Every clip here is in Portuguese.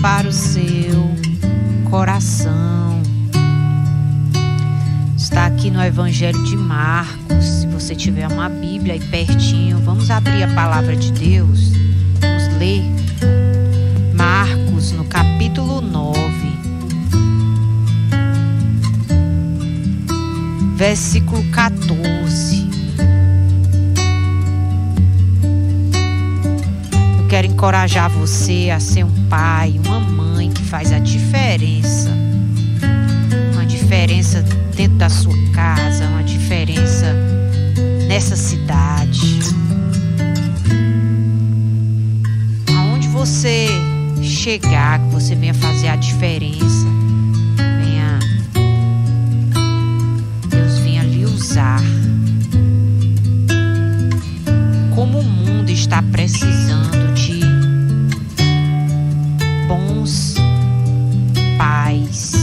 para o seu coração. Está aqui no Evangelho de Marcos. Se você tiver uma Bíblia aí pertinho, vamos abrir a palavra de Deus. Vamos ler Marcos no capítulo 9, versículo 14. Eu quero encorajar você a ser um pai, uma mãe que faz a diferença. Uma diferença dentro da sua casa, uma diferença nessa cidade. Aonde você chegar, que você venha fazer a diferença. Deus venha lhe usar. Como o mundo está precisando de bons pais.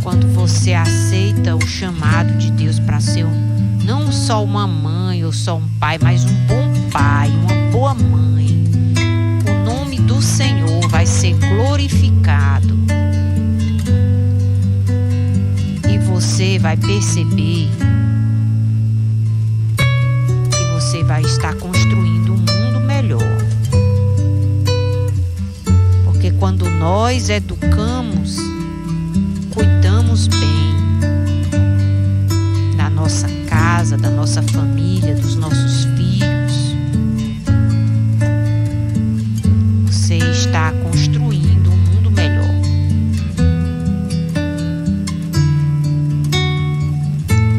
Quando você aceita o chamado de Deus para ser não só uma mãe ou só um pai, mas um bom pai, uma boa mãe, o nome do Senhor vai ser glorificado. E você vai perceber que você vai estar construindo um mundo melhor. Porque quando nós educamos, cuidamos bem da nossa casa, da nossa família, dos nossos filhos, você está construindo um mundo melhor.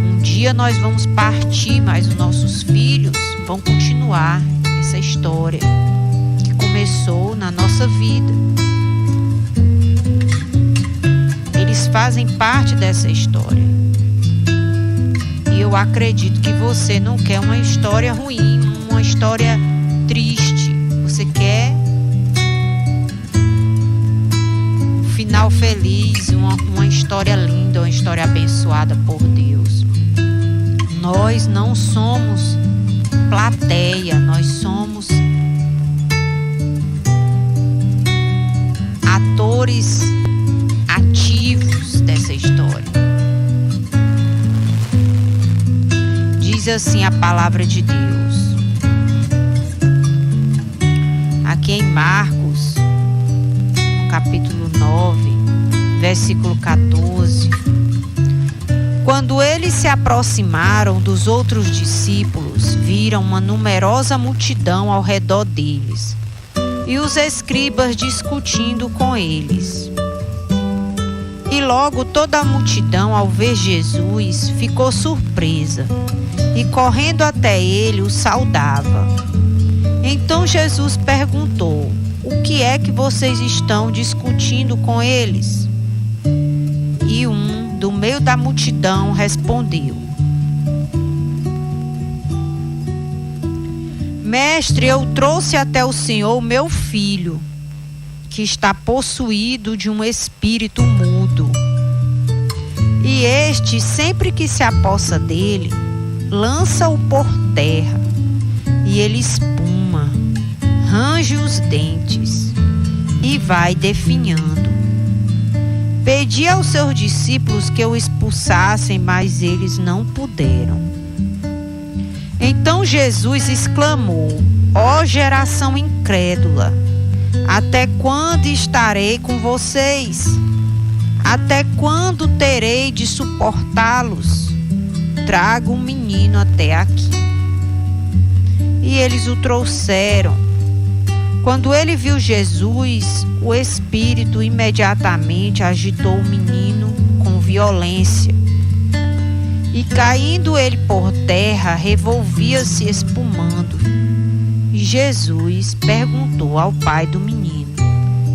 Um dia nós vamos partir, mas os nossos filhos vão continuar essa história que começou na nossa vida. Eles fazem parte dessa história. E eu acredito que você não quer uma história ruim, uma história triste. Você quer um final feliz, uma história linda, uma história abençoada por Deus. Nós não somos plateia, nós somos atores ativos dessa história. Diz assim a palavra de Deus, aqui em Marcos, no capítulo 9, versículo 14. Quando eles se aproximaram dos outros discípulos, viram uma numerosa multidão ao redor deles e os escribas discutindo com eles. E logo toda a multidão, ao ver Jesus, ficou surpresa e, correndo até ele, o saudava. Então Jesus perguntou: o que é que vocês estão discutindo com eles? E um do meio da multidão respondeu: Mestre, eu trouxe até o Senhor o meu filho, que está possuído de um espírito mudo. E este, sempre que se apossa dele, lança-o por terra, e ele espuma, range os dentes e vai definhando. Pedi aos seus discípulos que o expulsassem, mas eles não puderam. Então Jesus exclamou: ó geração incrédula, até quando estarei com vocês? Até quando terei de suportá-los? Traga o menino até aqui. E eles o trouxeram. Quando ele viu Jesus, o espírito imediatamente agitou o menino com violência. E caindo ele por terra, revolvia-se espumando. E Jesus perguntou ao pai do menino: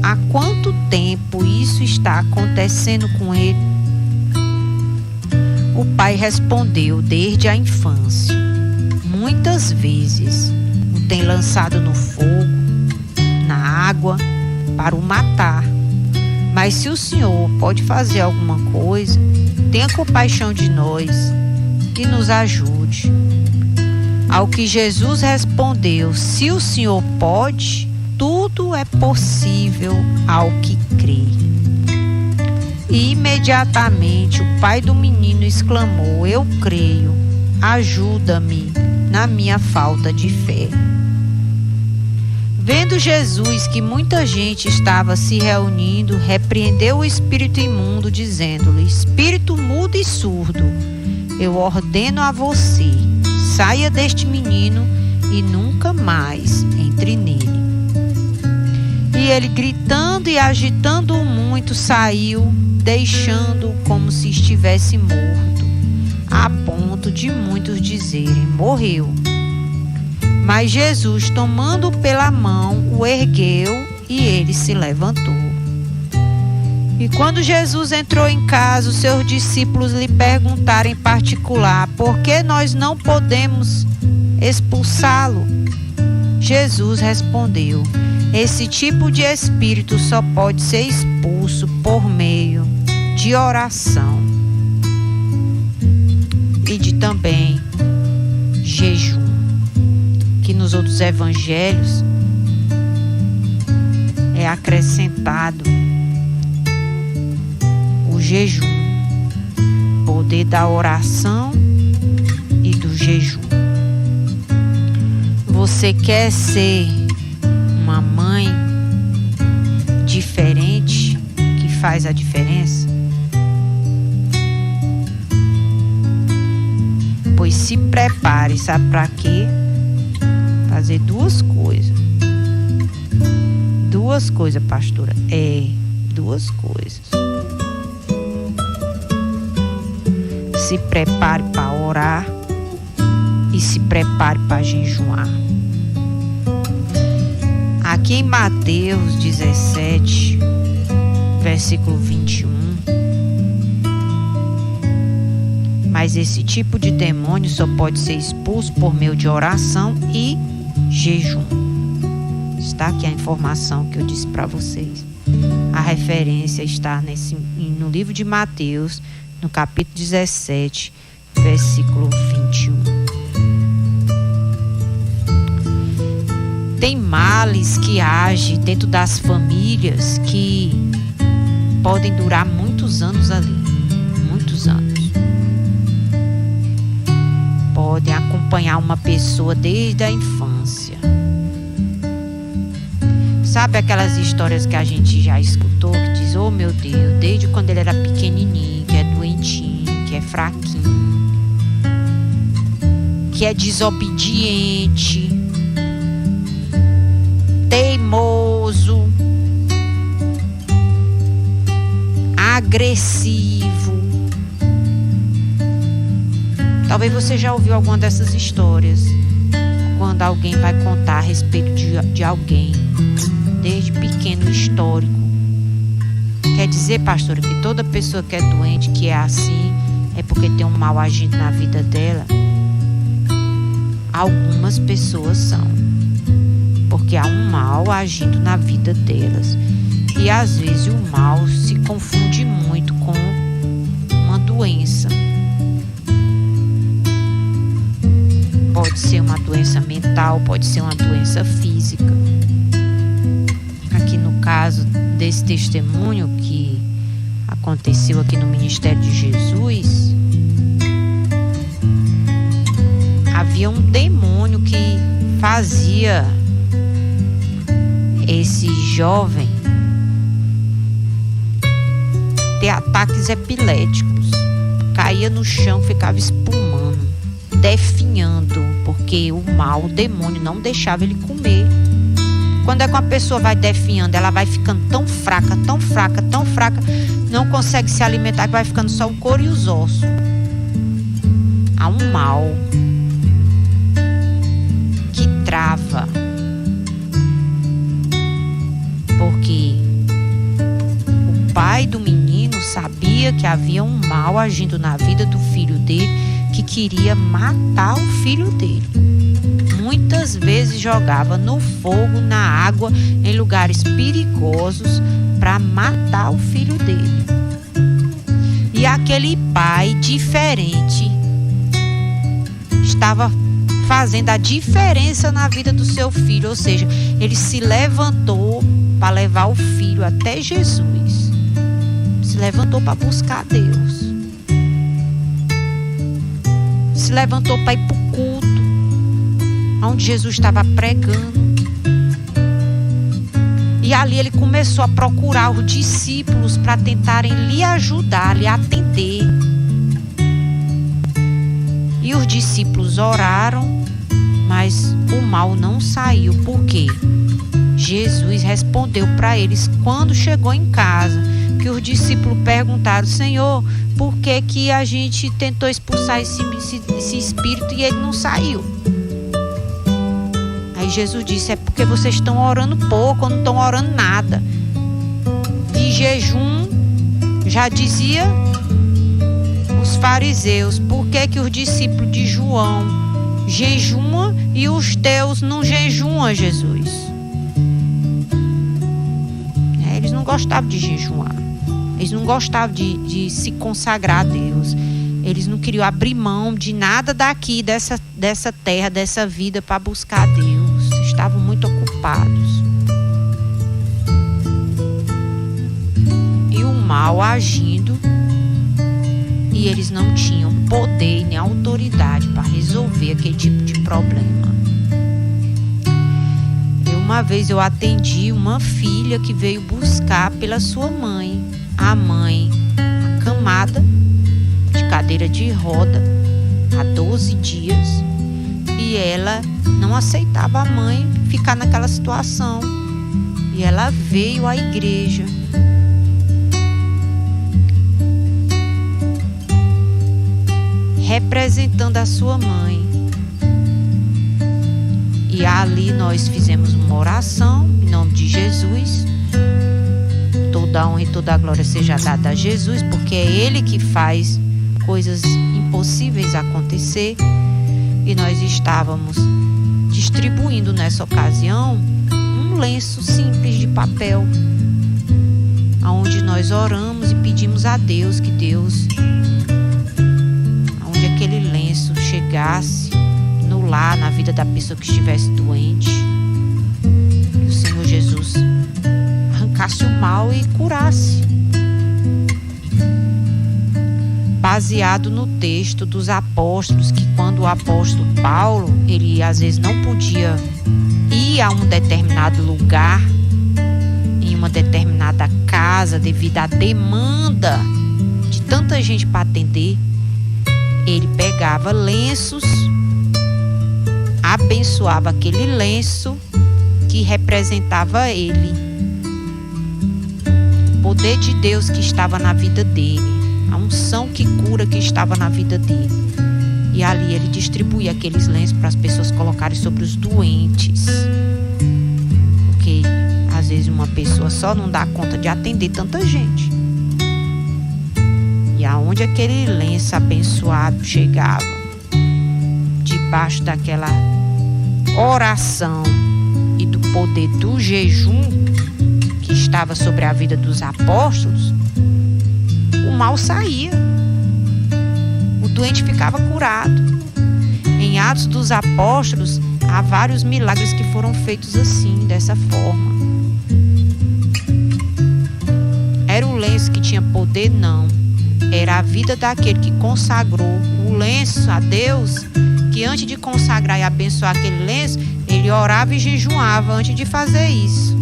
há quanto tempo isso está acontecendo com ele? O pai respondeu: desde a infância. Muitas vezes o tem lançado no fogo, na água, para o matar. Mas se o Senhor pode fazer alguma coisa, tenha compaixão de nós e nos ajude. Ao que Jesus respondeu: se o Senhor pode, tudo é possível ao que crê. E imediatamente o pai do menino exclamou: eu creio, ajuda-me na minha falta de fé. Vendo Jesus que muita gente estava se reunindo, repreendeu o espírito imundo, dizendo-lhe: espírito mudo e surdo, eu ordeno a você, saia deste menino e nunca mais entre nele. E ele, gritando e agitando-o muito, saiu, deixando-o como se estivesse morto, a ponto de muitos dizerem: morreu. Mas Jesus, tomando-o pela mão, o ergueu e ele se levantou. E quando Jesus entrou em casa, os seus discípulos lhe perguntaram em particular: por que nós não podemos expulsá-lo? Jesus respondeu: esse tipo de espírito só pode ser expulso por meio de oração e de também jejum, que nos outros evangelhos é acrescentado o jejum, poder da oração e do jejum. Você quer ser uma mãe diferente, que faz a diferença? Pois se prepare, sabe para quê? Fazer duas coisas. Duas coisas, pastora. Duas coisas. Se prepare para orar e se prepare para jejuar. Aqui em Mateus 17, versículo 21. Mas esse tipo de demônio só pode ser expulso por meio de oração e jejum. Está aqui a informação que eu disse para vocês. A referência está no livro de Mateus, no capítulo 17, versículo 21. Tem males que agem dentro das famílias que podem durar muitos anos ali. Muitos anos. Podem acompanhar uma pessoa desde a infância. Sabe aquelas histórias que a gente já escutou, que diz: oh meu Deus, desde quando ele era pequenininho, que é doentinho, que é fraquinho, que é desobediente, teimoso, agressivo. Talvez você já ouviu alguma dessas histórias, quando alguém vai contar a respeito de alguém, desde pequeno, histórico. Quer dizer, pastora, que toda pessoa que é doente, que é assim, é porque tem um mal agindo na vida dela? Algumas pessoas são, porque há um mal agindo na vida delas. E às vezes o mal se confunde muito com uma doença. Pode ser uma doença mental, pode ser uma doença física. Aqui no caso desse testemunho que aconteceu aqui no Ministério de Jesus, havia um demônio que fazia esse jovem ter ataques epiléticos. Caía no chão, ficava espumando, definhando, porque o demônio não deixava ele comer. Quando é que uma pessoa vai definhando, ela vai ficando tão fraca, tão fraca, tão fraca, não consegue se alimentar, que vai ficando só o couro e os ossos. Há um mal que trava, porque o pai do menino sabia que havia um mal agindo na vida do filho dele, que queria matar o filho dele. Muitas vezes jogava no fogo, na água, em lugares perigosos, para matar o filho dele. E aquele pai diferente estava fazendo a diferença na vida do seu filho. Ou seja, ele se levantou para levar o filho até Jesus. Se levantou para buscar Deus. Se levantou para ir para o culto, onde Jesus estava pregando. E ali ele começou a procurar os discípulos para tentarem lhe ajudar, lhe atender. E os discípulos oraram, mas o mal não saiu. Por quê? Jesus respondeu para eles quando chegou em casa, que os discípulos perguntaram: Senhor, por que que a gente tentou expulsar esse espírito e ele não saiu? Aí Jesus disse: é porque vocês estão orando pouco ou não estão orando nada. E jejum, já dizia os fariseus, por que que os discípulos de João jejuam e os teus não jejuam, Jesus? Eles não gostavam de jejuar. Eles não gostavam de se consagrar a Deus. Eles não queriam abrir mão de nada daqui, dessa terra, dessa vida, para buscar a Deus. Estavam muito ocupados. E o mal agindo, e eles não tinham poder nem autoridade para resolver aquele tipo de problema. Uma vez eu atendi uma filha que veio buscar pela sua mãe. A mãe acamada, de cadeira de roda, há 12 dias. E ela não aceitava a mãe ficar naquela situação. E ela veio à igreja. Representando a sua mãe. E ali nós fizemos uma oração em nome de Jesus. Toda a honra e toda a glória seja dada a Jesus, porque é Ele que faz coisas impossíveis acontecer. E nós estávamos distribuindo nessa ocasião um lenço simples de papel, onde nós oramos e pedimos a Deus que Deus, onde aquele lenço chegasse no lar, na vida da pessoa que estivesse doente, que o Senhor Jesus arrancasse o mal e curasse. Baseado no texto dos apóstolos, que quando o apóstolo Paulo, ele às vezes não podia ir a um determinado lugar, em uma determinada casa, devido à demanda de tanta gente para atender, ele pegava lenços, abençoava aquele lenço que representava ele, o poder de Deus que estava na vida dele, a unção que cura que estava na vida dele. E ali ele distribuía aqueles lenços para as pessoas colocarem sobre os doentes, porque às vezes uma pessoa só não dá conta de atender tanta gente. E aonde aquele lenço abençoado chegava, debaixo daquela oração e do poder do jejum que estava sobre a vida dos apóstolos, o mal saía, o doente ficava curado. Em Atos dos Apóstolos há vários milagres que foram feitos assim, dessa forma. Era o lenço que tinha poder? Não. Era a vida daquele que consagrou o lenço a Deus, que antes de consagrar e abençoar aquele lenço, ele orava e jejuava antes de fazer isso.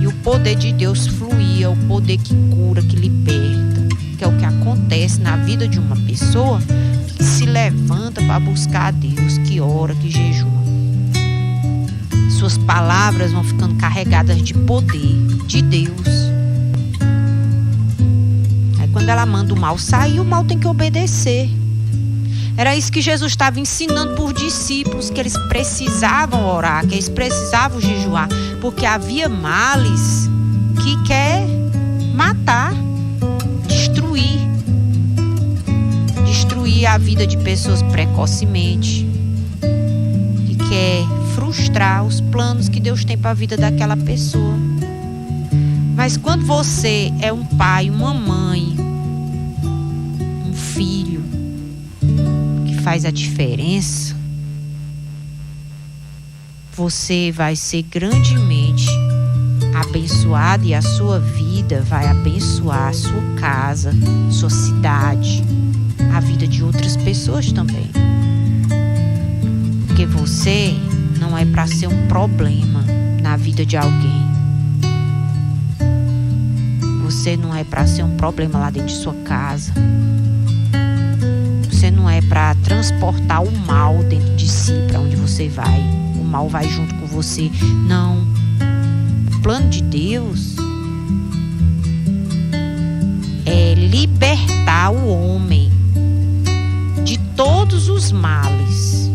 E o poder de Deus fluía, o poder que cura, que liberta, que é o que acontece na vida de uma pessoa que se levanta para buscar a Deus, que ora, que jejua. Suas palavras vão ficando carregadas de poder de Deus. Quando ela manda o mal sair, o mal tem que obedecer. Era isso que Jesus estava ensinando para os discípulos, que eles precisavam orar, que eles precisavam jejuar, porque havia males que quer matar, destruir a vida de pessoas precocemente, que quer frustrar os planos que Deus tem para a vida daquela pessoa. Mas quando você é um pai, uma mãe, um filho, que faz a diferença, você vai ser grandemente abençoado e a sua vida vai abençoar a sua casa, sua cidade, a vida de outras pessoas também. Porque você não é para ser um problema na vida de alguém. Você não é para ser um problema lá dentro de sua casa. Você não é para transportar o mal dentro de si para onde você vai. O mal vai junto com você. Não. O plano de Deus é libertar o homem de todos os males.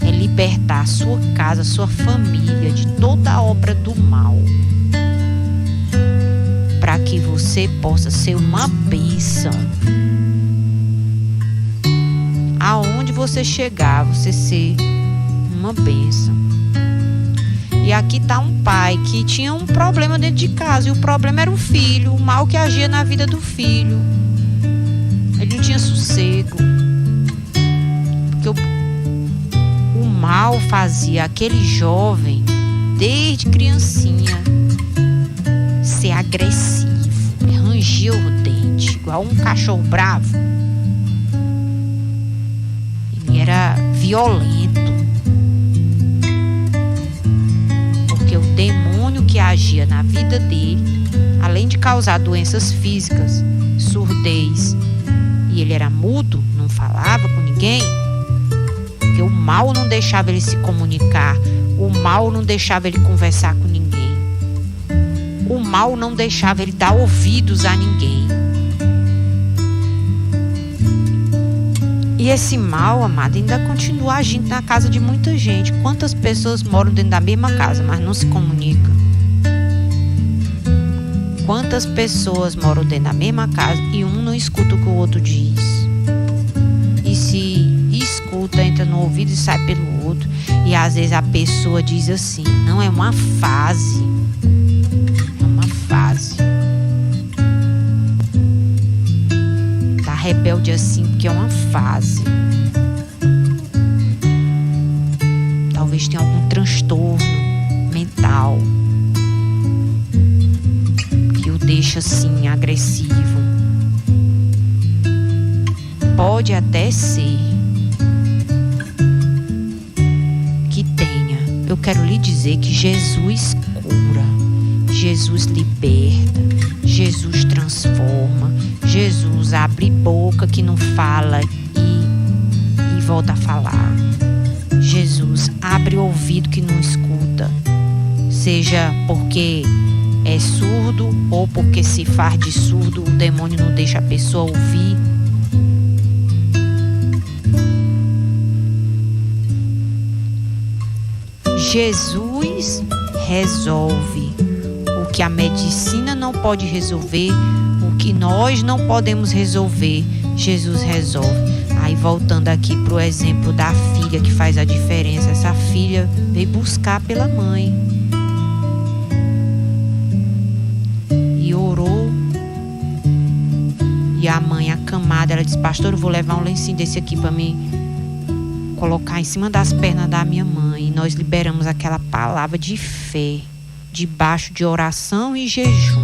É libertar a sua casa, a sua família de toda a obra do mal. Para que você possa ser uma bênção. Aonde você chegar, você ser uma bênção. E aqui está um pai que tinha um problema dentro de casa. E o problema era o filho, o mal que agia na vida do filho. Ele não tinha sossego. Porque o mal fazia aquele jovem, desde criancinha, ser agressivo. Ele rangia o dente, igual um cachorro bravo. Ele era violento. Porque o demônio que agia na vida dele, além de causar doenças físicas, surdez, e ele era mudo, não falava com ninguém, porque o mal não deixava ele se comunicar, o mal não deixava ele conversar com ninguém, o mal não deixava ele dar ouvidos a ninguém. E esse mal, amado, ainda continua agindo na casa de muita gente. Quantas pessoas moram dentro da mesma casa, mas não se comunicam? Quantas pessoas moram dentro da mesma casa e um não escuta o que o outro diz? E se escuta, entra no ouvido e sai pelo outro. E às vezes a pessoa diz assim: não, é uma fase. É uma fase. Tá rebelde assim porque é uma fase. Talvez tenha algum transtorno mental que o deixa assim agressivo. Pode até ser que tenha. Eu quero lhe dizer que Jesus cura, Jesus liberta, Jesus transforma, Jesus abre boca que não fala e volta a falar. Jesus abre ouvido que não escuta, seja porque é surdo ou porque se faz de surdo, o demônio não deixa a pessoa ouvir. Jesus resolve o que a medicina não pode resolver, o que nós não podemos resolver, Jesus resolve. Aí voltando aqui pro exemplo da filha que faz a diferença, essa filha veio buscar pela mãe e orou, e a mãe acamada, ela disse: pastor, eu vou levar um lencinho desse aqui para mim colocar em cima das pernas da minha mãe. E nós liberamos aquela palavra de fé debaixo de oração e jejum.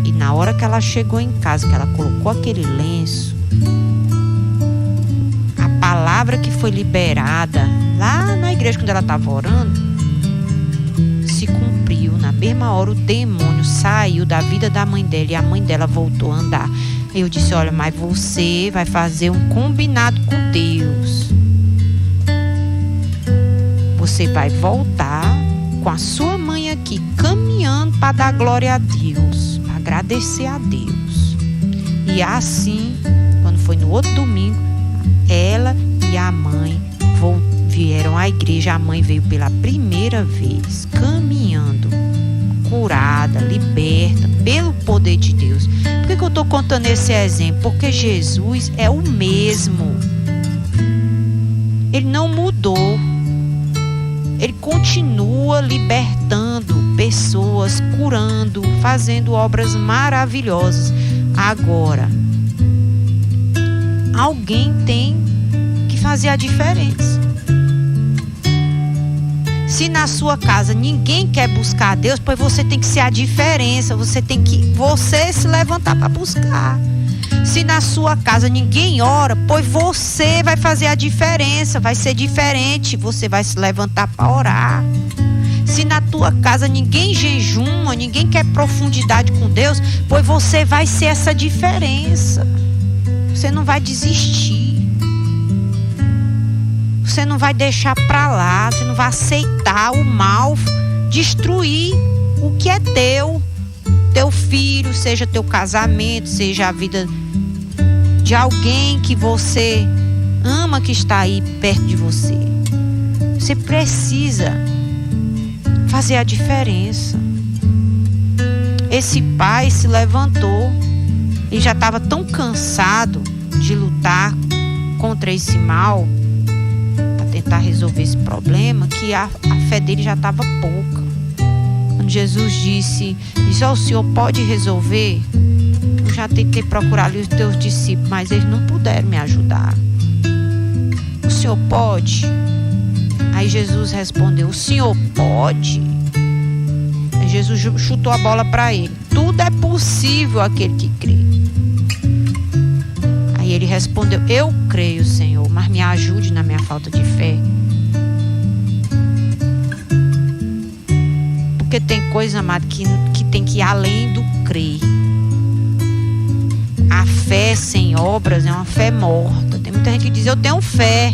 E na hora que ela chegou em casa, que ela colocou aquele lenço, a palavra que foi liberada lá na igreja quando ela estava orando se cumpriu. Na mesma hora o demônio saiu da vida da mãe dela e a mãe dela voltou a andar. Eu disse: olha, mas você vai fazer um combinado com Deus. Você vai voltar com a sua mãe aqui, caminhando para dar glória a Deus, para agradecer a Deus. E assim, quando foi no outro domingo, ela e a mãe vieram à igreja. A mãe veio pela primeira vez, caminhando, curada, liberta, pelo poder de Deus. Por que eu estou contando esse exemplo? Porque Jesus é o mesmo. Ele não mudou. Ele continua libertando pessoas, curando, fazendo obras maravilhosas. Agora, alguém tem que fazer a diferença. Se na sua casa ninguém quer buscar a Deus, pois você tem que ser a diferença. Você tem que se levantar para buscar. Se na sua casa ninguém ora, pois você vai fazer a diferença. Vai ser diferente. Você vai se levantar para orar. Se na tua casa ninguém jejuma, ninguém quer profundidade com Deus, pois você vai ser essa diferença. Você não vai desistir. Você não vai deixar para lá. Você não vai aceitar o mal destruir o que é teu. Teu filho, seja teu casamento, seja a vida de alguém que você ama, que está aí perto de você. Você precisa fazer a diferença. Esse pai se levantou e já estava tão cansado de lutar contra esse mal, para tentar resolver esse problema, que a fé dele já estava pouca. Quando Jesus disse, o Senhor pode resolver? Eu já tentei procurar ali os teus discípulos, mas eles não puderam me ajudar. O Senhor pode? Aí Jesus respondeu, o Senhor pode? Aí Jesus chutou a bola para ele. Tudo é possível àquele que crê. Aí ele respondeu, eu creio, Senhor, mas me ajude na minha falta de fé. Porque tem coisa, amado, que tem que ir além do crer. A fé sem obras é uma fé morta. Tem muita gente que diz, eu tenho fé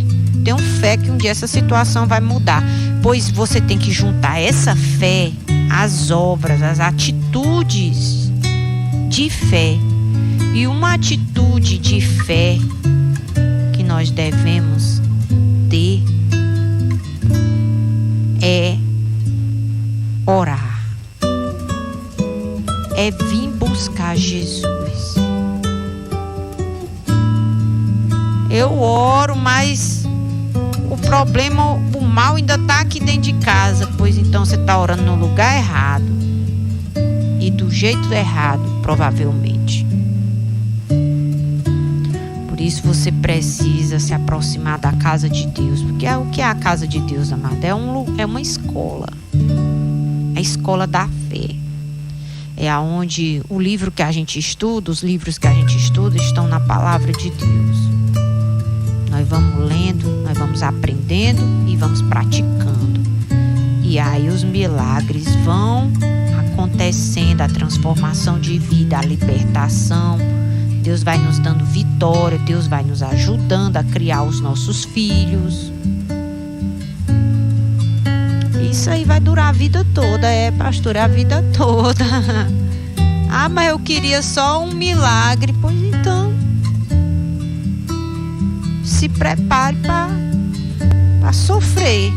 que um dia essa situação vai mudar. Pois você tem que juntar essa fé às obras, às atitudes de fé. E uma atitude de fé que nós devemos ter é orar. É vir buscar Jesus. Eu oro, mas o problema, o mal ainda está aqui dentro de casa. Pois então você está orando no lugar errado e do jeito errado, provavelmente. Por isso você precisa se aproximar da casa de Deus. Porque o que é a casa de Deus, amado? É uma escola. É a escola da fé. É aonde o livro que a gente estuda, os livros que a gente estuda estão na palavra de Deus. Nós vamos lendo, nós vamos aprendendo e vamos praticando. E aí os milagres vão acontecendo, a transformação de vida, a libertação. Deus vai nos dando vitória, Deus vai nos ajudando a criar os nossos filhos. Isso aí vai durar a vida toda, pastor, a vida toda. Ah, mas eu queria só um milagre. Pois então, se prepare para sofrer.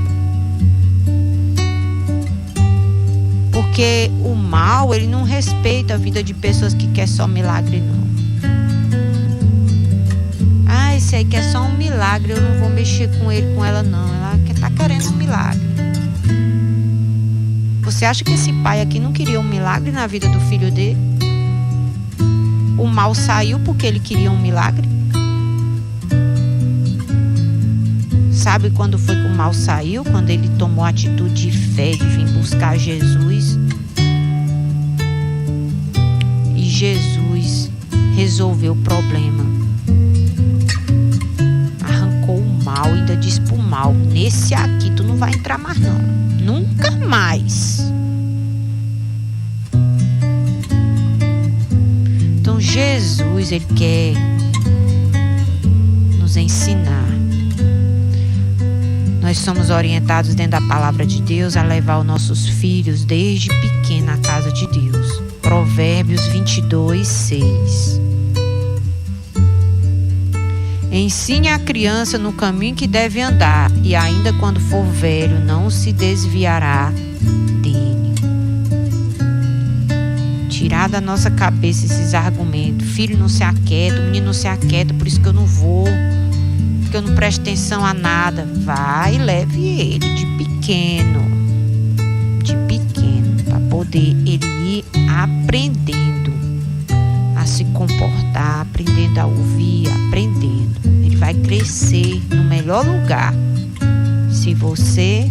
Porque o mal, ele não respeita a vida de pessoas que querem só milagre, não. Ah, esse aí quer só um milagre, eu não vou mexer com ele, com ela não. Ela tá querendo um milagre. Você acha que esse pai aqui não queria um milagre na vida do filho dele? O mal saiu porque ele queria um milagre? Sabe quando foi que o mal saiu? Quando ele tomou a atitude de fé, de vir buscar Jesus. E Jesus resolveu o problema. Arrancou o mal, ainda disse pro mal, nesse aqui tu não vai entrar mais não. Nunca mais. Então Jesus, ele quer nos ensinar. Nós somos orientados dentro da palavra de Deus a levar os nossos filhos desde pequena à casa de Deus. Provérbios 22, 6. Ensine a criança no caminho que deve andar, e ainda quando for velho não se desviará dele. Tirar da nossa cabeça esses argumentos. Filho não se aquieta, o menino não se aquieta, por isso que eu não vou, porque eu não presto atenção a nada. Vai e leve ele de pequeno, para poder ele ir aprendendo a se comportar, aprendendo a ouvir, aprendendo. Ele vai crescer no melhor lugar se você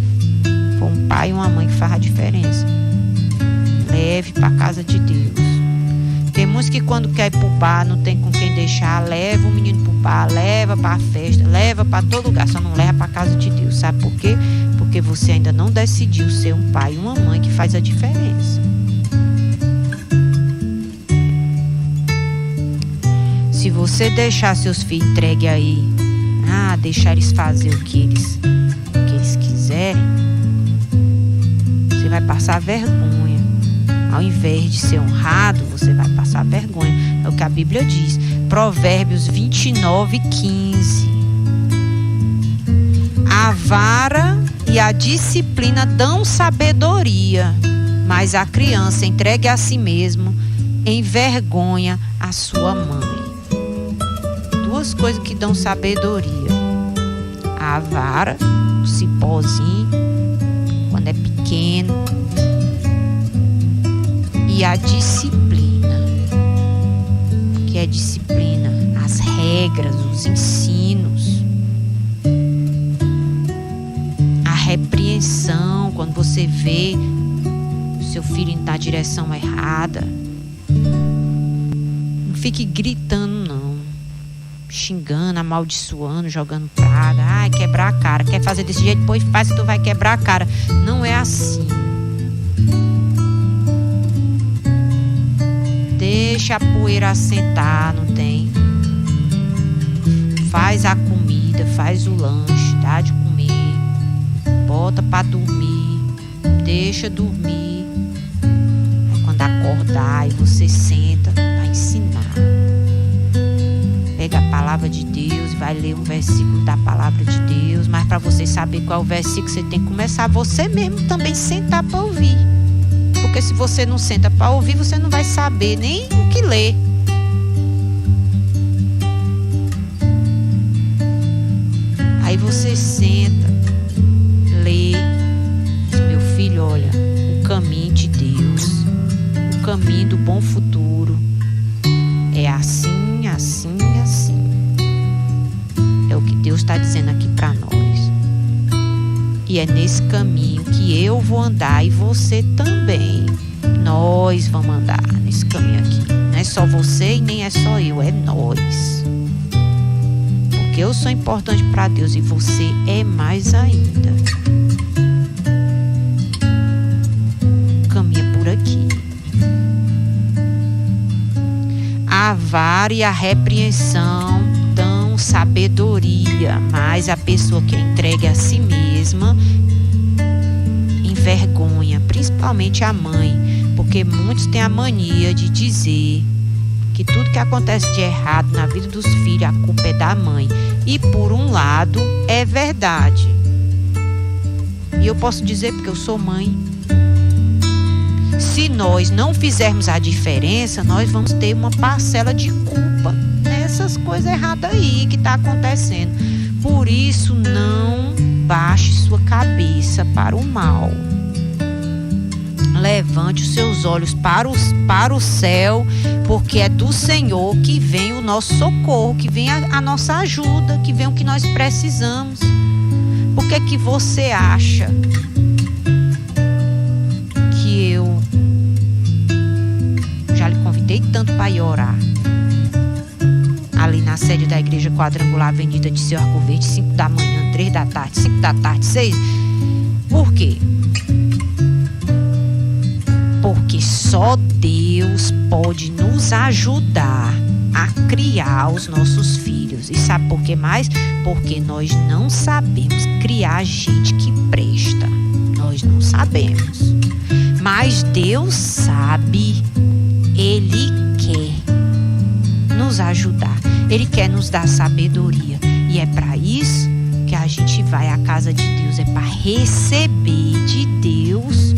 for um pai e uma mãe que faz a diferença. Leve para a casa de Deus. Tem muitos que quando quer ir pro bar, não tem com quem deixar, leva o menino pro bar, leva para a festa, leva para todo lugar, só não leva para a casa de Deus. Sabe por quê? Porque você ainda não decidiu ser um pai e uma mãe que faz a diferença. Se você deixar seus filhos entregues aí, deixar eles fazer o que eles quiserem, você vai passar vergonha. Ao invés de ser honrado, você vai passar vergonha. É o que a Bíblia diz. Provérbios 29:15. A vara e a disciplina dão sabedoria, mas a criança entregue a si mesmo envergonha a sua mãe. Duas coisas que dão sabedoria. A vara, o cipózinho, quando é pequeno, e a disciplina. O que é disciplina? As regras, os ensinos. A repreensão, quando você vê o seu filho indo na direção errada. Não fique gritando, não. Xingando, amaldiçoando, jogando praga. Quebrar a cara. Quer fazer desse jeito? Depois faz que tu vai quebrar a cara. Não é assim. Deixa a poeira assentar, não tem? Faz a comida, faz o lanche, dá de comer, bota pra dormir, deixa dormir. Aí quando acordar e você senta, vai ensinar. Pega a palavra de Deus e vai ler um versículo da palavra de Deus. Mas para você saber qual é o versículo, você tem que começar você mesmo também sentar para ouvir. Porque se você não senta para ouvir, você não vai saber nem o que ler. Aí você senta, lê, diz: meu filho, olha, o caminho de Deus, o caminho do bom futuro é assim, assim, assim. É o que Deus está dizendo aqui para nós. E é nesse caminho que eu vou andar e você também. Nós vamos andar nesse caminho aqui. Não é só você e nem é só eu, é nós. Porque eu sou importante para Deus e você é mais ainda. Caminha por aqui. A vara e a repreensão dão sabedoria, mas a pessoa que é entregue a si mesma envergonha, principalmente a mãe, porque muitos têm a mania de dizer que tudo que acontece de errado na vida dos filhos, a culpa é da mãe. E por um lado é verdade, e eu posso dizer porque eu sou mãe. Se nós não fizermos a diferença, nós vamos ter uma parcela de culpa nessas coisas erradas aí que está acontecendo. Por isso, não baixe sua cabeça para o mal. Levante os seus olhos para o céu, porque é do Senhor que vem o nosso socorro, que vem a nossa ajuda, que vem o que nós precisamos. Por que que você acha que eu já lhe convidei tanto para ir orar? Ali na sede da Igreja Quadrangular, Avenida de Seu Arco Verde, 5 da manhã, 3 da tarde, 5 da tarde, 6. Por quê? Porque só Deus pode nos ajudar a criar os nossos filhos. E sabe por que mais? Porque nós não sabemos criar gente que presta. Nós não sabemos. Mas Deus sabe. Ele quer nos ajudar. Ele quer nos dar sabedoria. E é para isso que a gente vai à casa de Deus. É para receber de Deus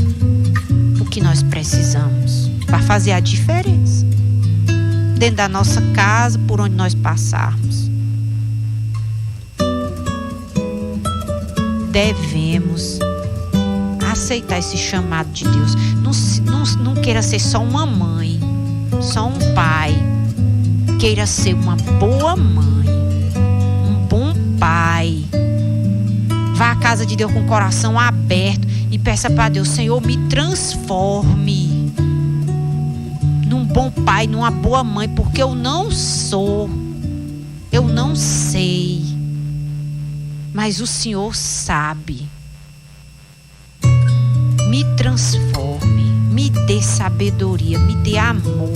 o que nós precisamos. Para fazer a diferença. Dentro da nossa casa, por onde nós passarmos. Devemos aceitar esse chamado de Deus. Não queira ser só uma mãe, só um pai, queira ser uma boa mãe, um bom pai. Vá à casa de Deus com o coração aberto e peça para Deus: Senhor, me transforme num bom pai, numa boa mãe, porque eu não sou, eu não sei, mas o Senhor sabe. Me transforme, me dê sabedoria, me dê amor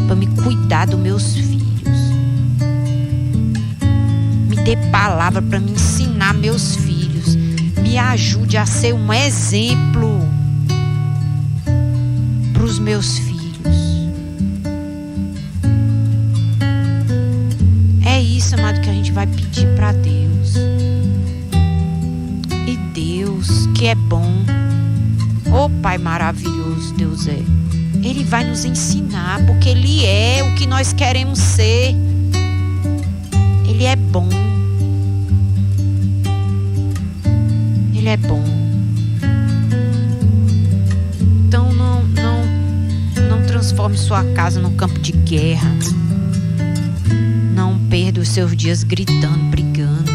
para me cuidar dos meus filhos. Me dê palavra para me ensinar meus filhos. Me ajude a ser um exemplo para os meus filhos. É isso, amado, que a gente vai pedir para Deus. E Deus, que é bom, oh Pai maravilhoso, Deus é. Ele vai nos ensinar, porque Ele é o que nós queremos ser. Ele é bom. Ele é bom. Então não transforme sua casa num campo de guerra. Não perda os seus dias gritando, brigando.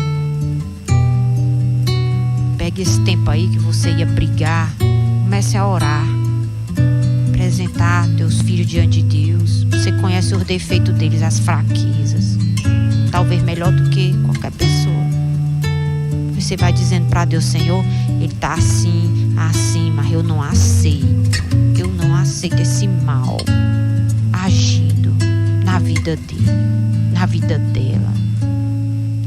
Pegue esse tempo aí que você ia brigar. Comece a orar, apresentar teus filhos diante de Deus. Você conhece os defeitos deles, as fraquezas, talvez melhor do que qualquer pessoa. Você vai dizendo para Deus: Senhor, ele está assim, assim, mas eu não aceito. Eu não aceito esse mal agindo na vida dele, na vida dela.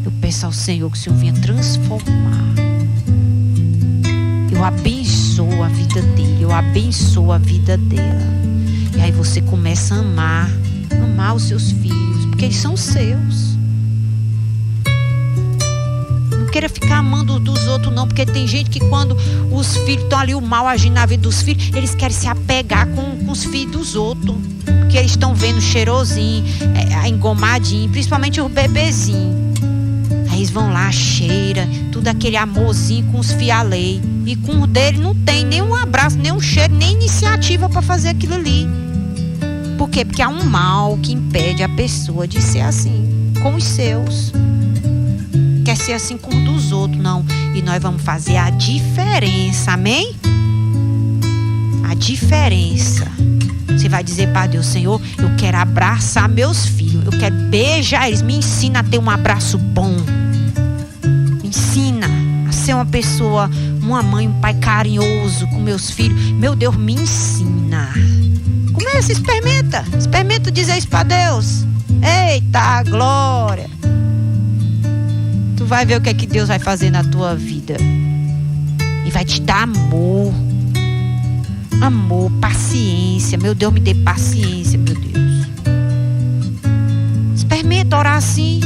Eu peço ao Senhor que o Senhor venha transformar. Eu abençoo a vida dele, eu abençoo a vida dela. E aí você começa a amar os seus filhos, porque eles são seus. Não queira ficar amando dos outros não, porque tem gente que quando os filhos estão ali, o mal agindo na vida dos filhos, eles querem se apegar com os filhos dos outros, porque eles estão vendo cheirosinho, engomadinho, principalmente os bebezinhos. Aí eles vão lá, cheira, tudo aquele amorzinho com os fialei. E com o dele não tem nem um abraço, nem um cheiro, nem iniciativa para fazer aquilo ali. Por quê? Porque há um mal que impede a pessoa de ser assim com os seus. Quer ser assim com os dos outros, não. E nós vamos fazer a diferença, amém? A diferença. Você vai dizer para Deus: Senhor, eu quero abraçar meus filhos, eu quero beijar eles, me ensina a ter um abraço bom. Me ensina a ser uma pessoa, uma mãe, um pai carinhoso com meus filhos. Meu Deus, me ensina. Começa, experimenta dizer isso para Deus. Eita, glória. Tu vai ver o que é que Deus vai fazer na tua vida. E vai te dar amor. Amor, paciência. Meu Deus, me dê paciência, meu Deus. Experimenta orar assim.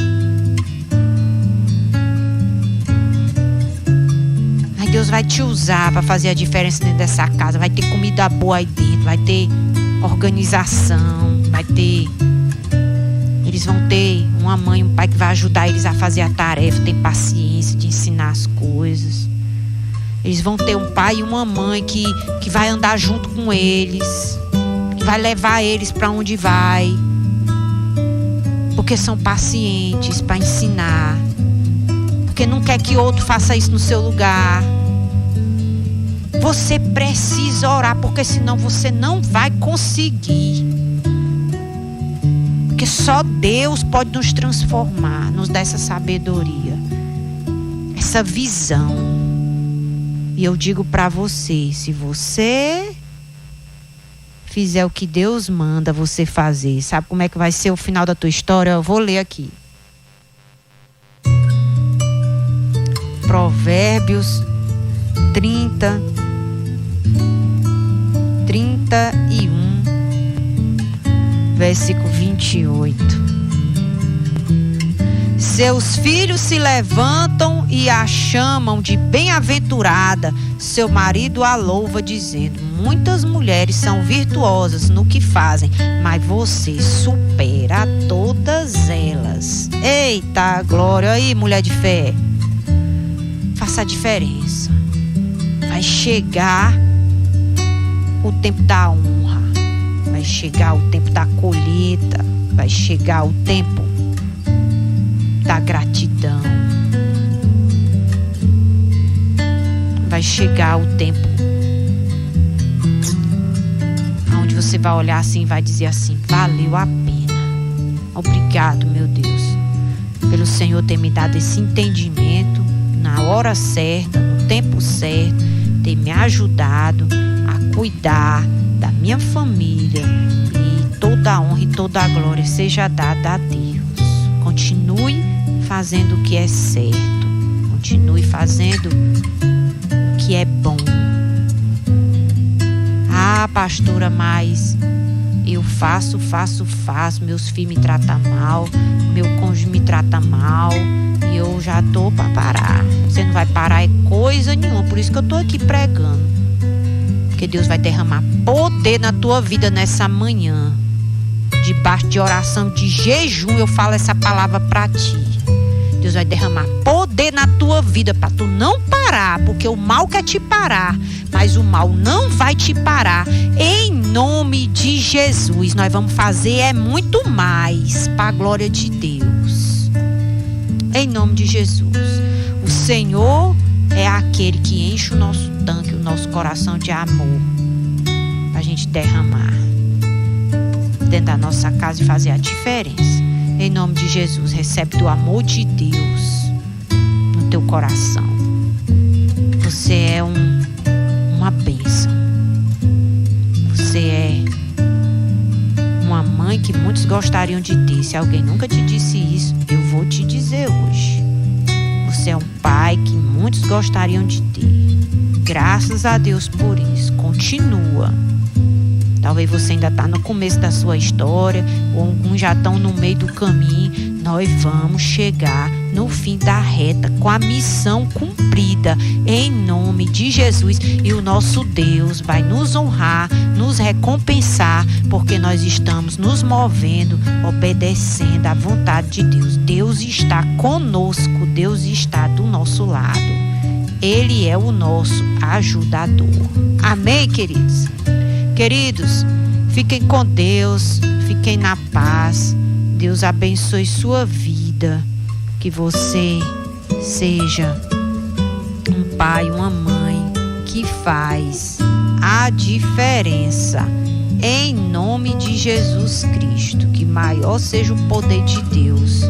Aí Deus vai te usar para fazer a diferença dentro dessa casa. Vai ter comida boa aí dentro. Vai ter organização. Vai ter... Eles vão ter uma mãe, um pai que vai ajudar eles a fazer a tarefa. Ter paciência de ensinar as coisas. Eles vão ter um pai e uma mãe que vai andar junto com eles, que vai levar eles para onde vai, porque são pacientes para ensinar, porque não quer que outro faça isso no seu lugar. Você precisa orar, porque senão você não vai conseguir, porque só Deus pode nos transformar, nos dar essa sabedoria, essa visão. E eu digo para você, se você fizer o que Deus manda você fazer, sabe como é que vai ser o final da tua história? Eu vou ler aqui. Provérbios 30, 31, versículo 28. Seus filhos se levantam e a chamam de bem-aventurada. Seu marido a louva, dizendo: muitas mulheres são virtuosas no que fazem, mas você supera todas elas. Eita, glória! Aí, mulher de fé, faça a diferença. Vai chegar o tempo da honra, vai chegar o tempo da colheita. vai chegar o tempo da gratidão. Vai chegar o tempo onde você vai olhar assim e vai dizer assim: valeu a pena. Obrigado, meu Deus, pelo Senhor ter me dado esse entendimento na hora certa, no tempo certo, ter me ajudado a cuidar da minha família, e toda a honra e toda a glória seja dada a Deus. Continue fazendo o que é certo, continue fazendo o que é bom. Ah, pastora, mas eu faço, meus filhos me tratam mal, meu cônjuge me trata mal, e eu já tô para parar. Você não vai parar é coisa nenhuma, por isso que eu tô aqui pregando. Porque Deus vai derramar poder na tua vida nessa manhã. Debaixo de oração, de jejum, eu falo essa palavra para ti. Deus vai derramar poder na tua vida para tu não parar, porque o mal quer te parar, mas o mal não vai te parar. Em nome de Jesus, nós vamos fazer muito mais para a glória de Deus. Em nome de Jesus. O Senhor é aquele que enche o nosso tanque, o nosso coração de amor, para a gente derramar dentro da nossa casa e fazer a diferença. Em nome de Jesus, recebe do amor de Deus no teu coração. Você é uma bênção. Você é uma mãe que muitos gostariam de ter. Se alguém nunca te disse isso, eu vou te dizer hoje. Você é um pai que muitos gostariam de ter. Graças a Deus por isso. Continua. Talvez você ainda está no começo da sua história, ou alguns já estão no meio do caminho. Nós vamos chegar no fim da reta com a missão cumprida em nome de Jesus, e o nosso Deus vai nos honrar, nos recompensar, porque nós estamos nos movendo, obedecendo à vontade de Deus. Deus está conosco, Deus está do nosso lado. Ele é o nosso ajudador. Amém, queridos? Queridos, fiquem com Deus, fiquem na paz. Deus abençoe sua vida. Que você seja um pai, uma mãe que faz a diferença. Em nome de Jesus Cristo, que maior seja o poder de Deus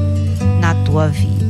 na tua vida.